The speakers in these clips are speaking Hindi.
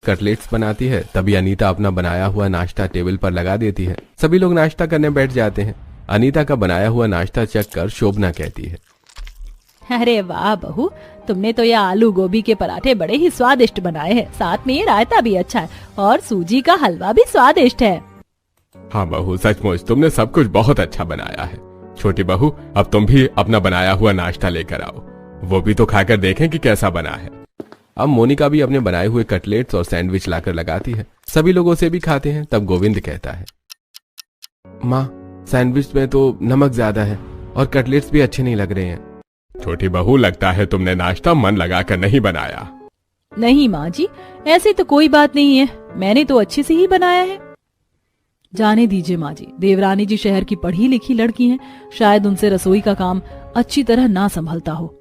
कटलेट्स बनाती है तभी अनीता अपना बनाया हुआ नाश्ता टेबल पर लगा देती है। सभी लोग नाश्ता करने बैठ जाते हैं। अनीता का बनाया हुआ नाश्ता चख कर शोभना कहती है, अरे वाह बहू, तुमने तो ये आलू गोभी के पराठे बड़े ही स्वादिष्ट बनाए हैं। साथ में ये रायता भी अच्छा है और सूजी का हलवा भी स्वादिष्ट है। हाँ बहू, सचमुच तुमने सब कुछ बहुत अच्छा बनाया है। छोटी बहू, अब तुम भी अपना बनाया हुआ नाश्ता लेकर आओ, वो भी तो खाकर देखें कि कैसा बना है। अब मोनिका भी अपने बनाए हुए कटलेट्स और सैंडविच लाकर लगाती है। सभी लोगों से भी खाते हैं। तब गोविंद कहता है, माँ, सैंडविच में तो नमक ज्यादा है और कटलेट्स भी अच्छे नहीं लग रहे हैं। छोटी बहू, लगता है तुमने नाश्ता मन लगाकर नहीं बनाया। नहीं माँ जी, ऐसी तो कोई बात नहीं है, मैंने तो अच्छे से ही बनाया है। जाने दीजिए माँ जी, देवरानी जी शहर की पढ़ी लिखी लड़की हैं, शायद उनसे रसोई का काम अच्छी तरह ना संभलता हो।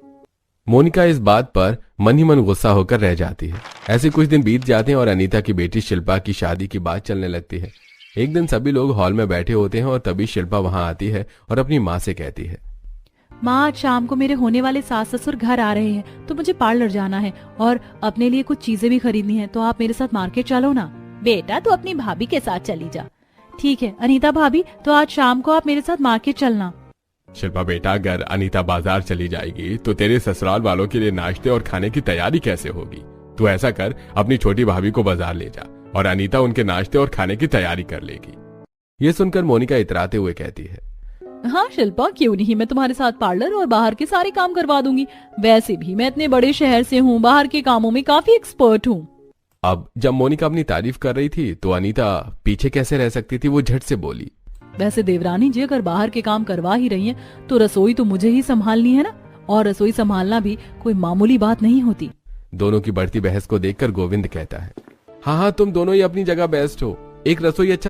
मोनिका इस बात पर मन ही मन गुस्सा होकर रह जाती है। ऐसे कुछ दिन बीत जाते हैं और अनीता की बेटी शिल्पा की शादी की बात चलने लगती है। एक दिन सभी लोग हॉल में बैठे होते हैं और तभी शिल्पा वहां आती है और अपनी माँ से कहती है, माँ, आज शाम को मेरे होने वाले सास ससुर घर आ रहे हैं, तो मुझे पार्लर जाना है और अपने लिए कुछ चीजें भी खरीदनी है, तो आप मेरे साथ मार्केट चलो ना। बेटा, तू अपनी भाभी के साथ चली जा। ठीक है अनीता भाभी, तो आज शाम को आप मेरे साथ मार्केट चलना। शिल्पा बेटा, अगर अनीता बाजार चली जाएगी तो तेरे ससुराल वालों के लिए नाश्ते और खाने की तैयारी कैसे होगी? तू ऐसा कर, अपनी छोटी भाभी को बाजार ले जा और अनीता उनके नाश्ते और खाने की तैयारी कर लेगी। ये सुनकर मोनिका इतराते हुए कहती है, हाँ शिल्पा, क्यों नहीं, मैं तुम्हारे साथ पार्लर और बाहर के सारे काम करवा दूंगी। वैसे भी मैं इतने बड़े शहर से हूँ, बाहर के कामों में काफी एक्सपर्ट हूँ। अब जब मोनिका अपनी तारीफ कर रही थी तो अनीता पीछे कैसे रह सकती थी। वो झट से बोली, वैसे देवरानी जी, अगर बाहर के काम करवा ही रही हैं, तो रसोई तो मुझे ही संभालनी है ना, और रसोई संभालना भी कोई मामूली बात नहीं होती। दोनों की बढ़ती बहस को देखकर गोविंद कहता है, हाँ हाँ, तुम दोनों ही अपनी जगह बेस्ट हो। एक रसोई अच्छा